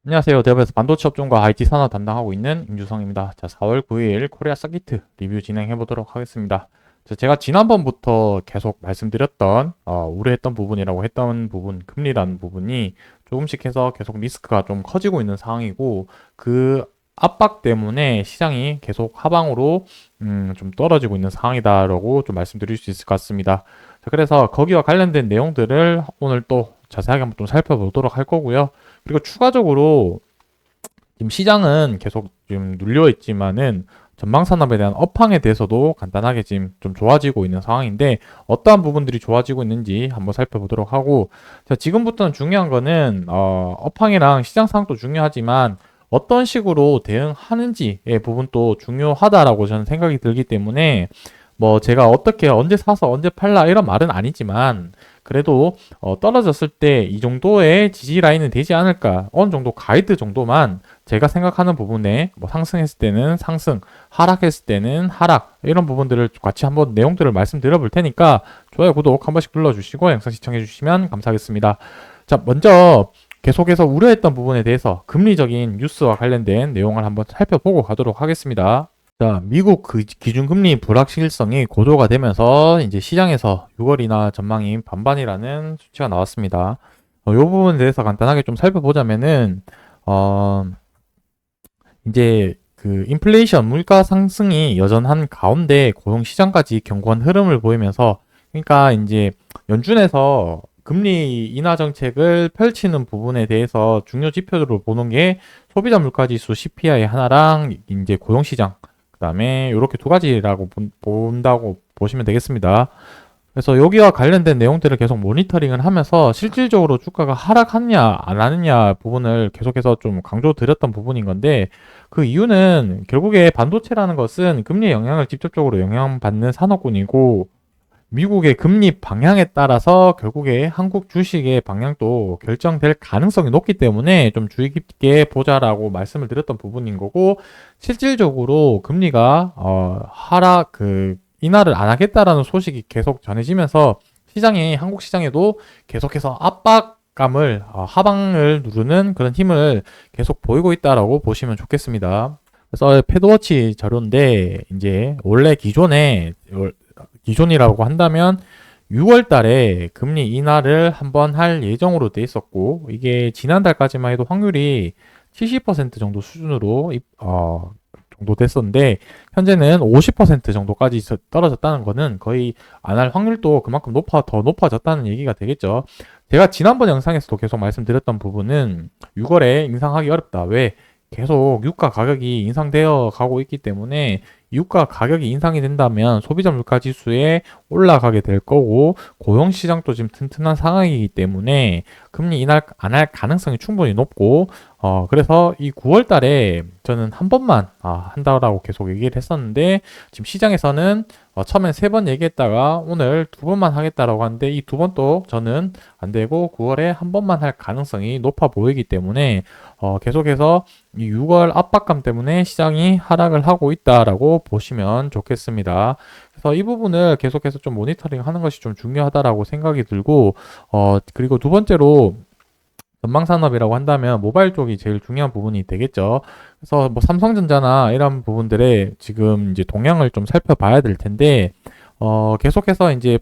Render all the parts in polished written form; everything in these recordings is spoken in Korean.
안녕하세요. 대업에서 반도체 업종과 IT 산업 담당하고 있는 임주성입니다. 자, 4월 9일 코리아 서기트 리뷰 진행해 보도록 하겠습니다. 자, 제가 지난번부터 계속 말씀드렸던 우려했던 부분이라고 했던 부분, 금리라는 부분이 조금씩 해서 계속 리스크가 좀 커지고 있는 상황이고 그 압박 때문에 시장이 계속 하방으로 좀 떨어지고 있는 상황이다라고 좀 말씀드릴 수 있을 것 같습니다. 자, 그래서 거기와 관련된 내용들을 오늘 또 자세하게 한번 좀 살펴보도록 할 거고요. 그리고 추가적으로 지금 시장은 계속 지금 눌려 있지만은 전방 산업에 대한 업황에 대해서도 간단하게 지금 좀 좋아지고 있는 상황인데 어떠한 부분들이 좋아지고 있는지 한번 살펴보도록 하고, 자, 지금부터는 중요한 거는 업황이랑 시장 상황도 중요하지만 어떤 식으로 대응하는지의 부분도 중요하다라고 저는 생각이 들기 때문에 뭐 제가 어떻게 언제 사서 언제 팔라 이런 말은 아니지만 그래도 떨어졌을 때 이 정도의 지지 라인은 되지 않을까, 어느 정도 가이드 정도만 제가 생각하는 부분에 뭐 상승했을 때는 상승, 하락했을 때는 하락, 이런 부분들을 같이 한번 내용들을 말씀드려 볼 테니까 좋아요, 구독 한 번씩 눌러주시고 영상 시청해 주시면 감사하겠습니다. 자, 먼저 계속해서 우려했던 부분에 대해서 금리적인 뉴스와 관련된 내용을 한번 살펴보고 가도록 하겠습니다. 자, 미국 그 기준금리 불확실성이 고조가 되면서 이제 시장에서 6월이나 전망이 반반이라는 수치가 나왔습니다. 이 부분에 대해서 간단하게 좀 살펴보자면은 어, 이제 그 인플레이션 물가 상승이 여전한 가운데 고용 시장까지 견고한 흐름을 보이면서, 그러니까 이제 연준에서 금리 인하 정책을 펼치는 부분에 대해서 중요 지표로 보는 게 소비자 물가 지수 CPI 하나랑 이제 고용 시장, 그다음에 이렇게 두 가지라고 본다고 보시면 되겠습니다. 그래서 여기와 관련된 내용들을 계속 모니터링을 하면서 실질적으로 주가가 하락하느냐 안 하느냐 부분을 계속해서 좀 강조드렸던 부분인 건데, 그 이유는 결국에 반도체라는 것은 금리의 영향을 직접적으로 영향받는 산업군이고 미국의 금리 방향에 따라서 결국에 한국 주식의 방향도 결정될 가능성이 높기 때문에 좀 주의 깊게 보자라고 말씀을 드렸던 부분인 거고, 실질적으로 금리가 하락 인하를 안 하겠다라는 소식이 계속 전해지면서 시장이, 한국 시장에도 계속해서 압박감을 하방을 누르는 그런 힘을 계속 보이고 있다라고 보시면 좋겠습니다. 그래서 패드워치 자료인데 이제 원래 기존이라고 한다면 6월 달에 금리 인하를 한번 할 예정으로 돼 있었고, 이게 지난달까지만 해도 확률이 70% 정도 수준으로 정도 됐었는데 현재는 50% 정도까지 떨어졌다는 거는 거의 안 할 확률도 그만큼 더 높아졌다는 얘기가 되겠죠. 제가 지난번 영상에서도 계속 말씀드렸던 부분은 6월에 인상하기 어렵다. 왜? 계속 유가 가격이 인상되어 가고 있기 때문에 유가 가격이 인상이 된다면 소비자 물가 지수에 올라가게 될 거고 고용 시장도 지금 튼튼한 상황이기 때문에 금리 인하 안 할 가능성이 충분히 높고, 그래서 이 9월 달에 저는 한 번만 한다라고 계속 얘기를 했었는데 지금 시장에서는 처음엔 세 번 얘기했다가 오늘 두 번만 하겠다라고 하는데 이 두 번도 저는 안 되고 9월에 한 번만 할 가능성이 높아 보이기 때문에 계속해서 이 6월 압박감 때문에 시장이 하락을 하고 있다라고 보시면 좋겠습니다. 그래서 이 부분을 계속해서 좀 모니터링 하는 것이 좀 중요하다라고 생각이 들고, 그리고 두 번째로 전방산업이라고 한다면 모바일 쪽이 제일 중요한 부분이 되겠죠. 그래서 뭐 삼성전자나 이런 부분들의 지금 이제 동향을 좀 살펴봐야 될 텐데, 계속해서 이제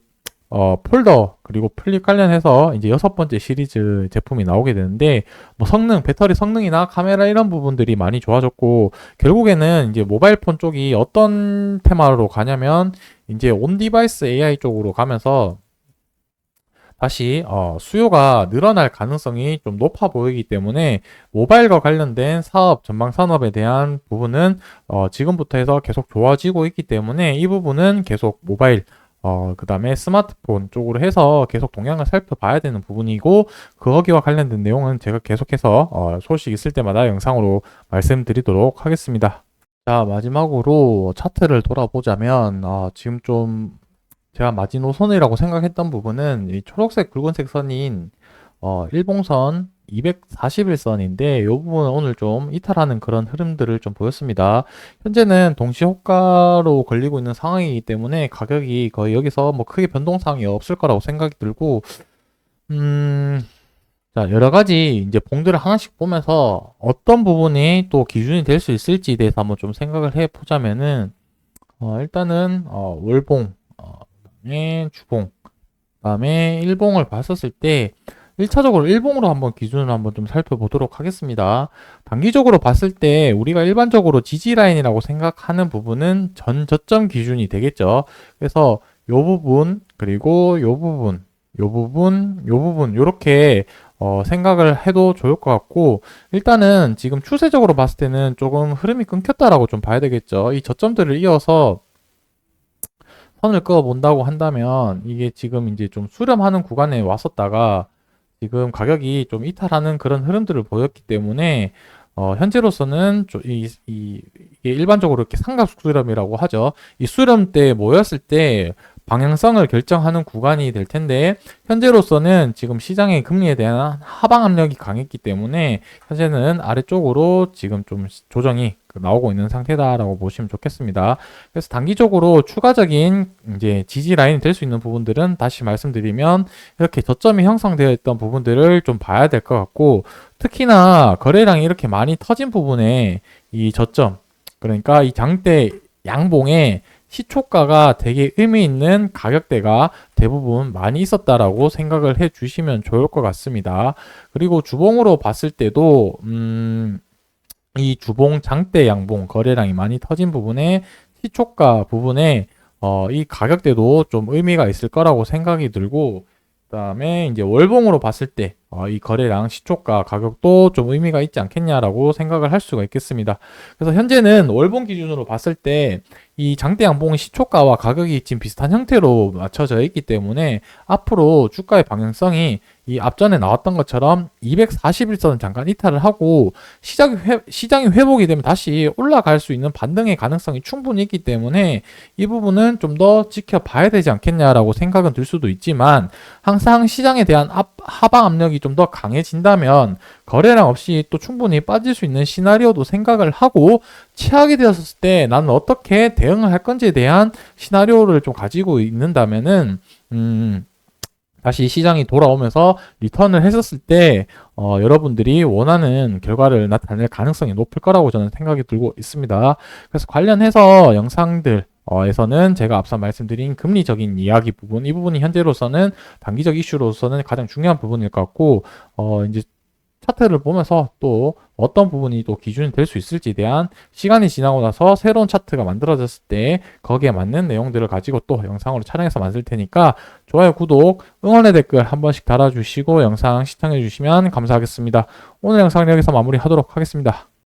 폴더 그리고 플립 관련해서 이제 여섯 번째 시리즈 제품이 나오게 되는데, 뭐 성능, 배터리 성능이나 카메라 이런 부분들이 많이 좋아졌고, 결국에는 이제 모바일 폰 쪽이 어떤 테마로 가냐면 이제 온 디바이스 AI 쪽으로 가면서 다시 수요가 늘어날 가능성이 좀 높아 보이기 때문에 모바일과 관련된 사업, 전방 산업에 대한 부분은 지금부터 해서 계속 좋아지고 있기 때문에 이 부분은 계속 모바일, 그 다음에 스마트폰 쪽으로 해서 계속 동향을 살펴봐야 되는 부분이고, 거기와 관련된 내용은 제가 계속해서 소식 있을 때마다 영상으로 말씀드리도록 하겠습니다. 자, 마지막으로 차트를 돌아보자면 지금 좀 제가 마지노선이라고 생각했던 부분은 이 초록색 붉은색 선인 일봉선 241선인데 이 부분은 오늘 좀 이탈하는 그런 흐름들을 좀 보였습니다. 현재는 동시 호가로 걸리고 있는 상황이기 때문에 가격이 거의 여기서 뭐 크게 변동사항이 없을 거라고 생각이 들고, 음 자, 여러 가지 이제 봉들을 하나씩 보면서 어떤 부분이 또 기준이 될 수 있을지에 대해서 한번 좀 생각을 해 보자면은, 일단은, 월봉, 그다음에 주봉, 그다음에 일봉을 봤었을 때, 1차적으로 일봉으로 한번 기준을 한번 좀 살펴보도록 하겠습니다. 단기적으로 봤을 때 우리가 일반적으로 지지 라인이라고 생각하는 부분은 전 저점 기준이 되겠죠. 그래서 요 부분, 그리고 요 부분, 요 부분, 요 부분, 요렇게 생각을 해도 좋을 것 같고, 일단은 지금 추세적으로 봤을 때는 조금 흐름이 끊겼다라고 좀 봐야 되겠죠. 이 저점들을 이어서 선을 그어 본다고 한다면 이게 지금 이제 좀 수렴하는 구간에 왔었다가 지금 가격이 좀 이탈하는 그런 흐름들을 보였기 때문에 현재로서는 이게 일반적으로 이렇게 삼각 수렴이라고 하죠. 이 수렴 때 모였을 때 방향성을 결정하는 구간이 될 텐데, 현재로서는 지금 시장의 금리에 대한 하방 압력이 강했기 때문에 현재는 아래쪽으로 지금 좀 조정이 나오고 있는 상태다라고 보시면 좋겠습니다. 그래서 단기적으로 추가적인 이제 지지 라인이 될 수 있는 부분들은 다시 말씀드리면 이렇게 저점이 형성되어 있던 부분들을 좀 봐야 될 것 같고, 특히나 거래량이 이렇게 많이 터진 부분에 이 저점, 그러니까 이 장대 양봉에 시초가가 되게 의미 있는 가격대가 대부분 많이 있었다라고 생각을 해 주시면 좋을 것 같습니다. 그리고 주봉으로 봤을 때도 이 주봉 장대 양봉 거래량이 많이 터진 부분에 시초가 부분에 이 가격대도 좀 의미가 있을 거라고 생각이 들고, 그다음에 이제 월봉으로 봤을 때 이 거래량 시초가 가격도 좀 의미가 있지 않겠냐라고 생각을 할 수가 있겠습니다. 그래서 현재는 월봉 기준으로 봤을 때 이 장대 양봉의 시초가와 가격이 지금 비슷한 형태로 맞춰져 있기 때문에 앞으로 주가의 방향성이 이 앞전에 나왔던 것처럼 241선을 잠깐 이탈을 하고 시장이 회복이 되면 다시 올라갈 수 있는 반등의 가능성이 충분히 있기 때문에 이 부분은 좀 더 지켜봐야 되지 않겠냐라고 생각은 들 수도 있지만, 항상 시장에 대한 하방 압력이 좀 더 강해진다면 거래량 없이 또 충분히 빠질 수 있는 시나리오도 생각을 하고, 최악이 되었을 때 나는 어떻게 대응을 할 건지에 대한 시나리오를 좀 가지고 있는다면은 다시 시장이 돌아오면서 리턴을 했었을 때 여러분들이 원하는 결과를 나타낼 가능성이 높을 거라고 저는 생각이 들고 있습니다. 그래서 관련해서 영상들 에서는 제가 앞서 말씀드린 금리적인 이야기 부분, 이 부분이 현재로서는 단기적 이슈로서는 가장 중요한 부분일 것 같고, 이제 차트를 보면서 또 어떤 부분이 또 기준이 될 수 있을지에 대한, 시간이 지나고 나서 새로운 차트가 만들어졌을 때 거기에 맞는 내용들을 가지고 또 영상으로 촬영해서 만들 테니까 좋아요, 구독, 응원의 댓글 한 번씩 달아주시고 영상 시청해 주시면 감사하겠습니다. 오늘 영상은 여기서 마무리하도록 하겠습니다.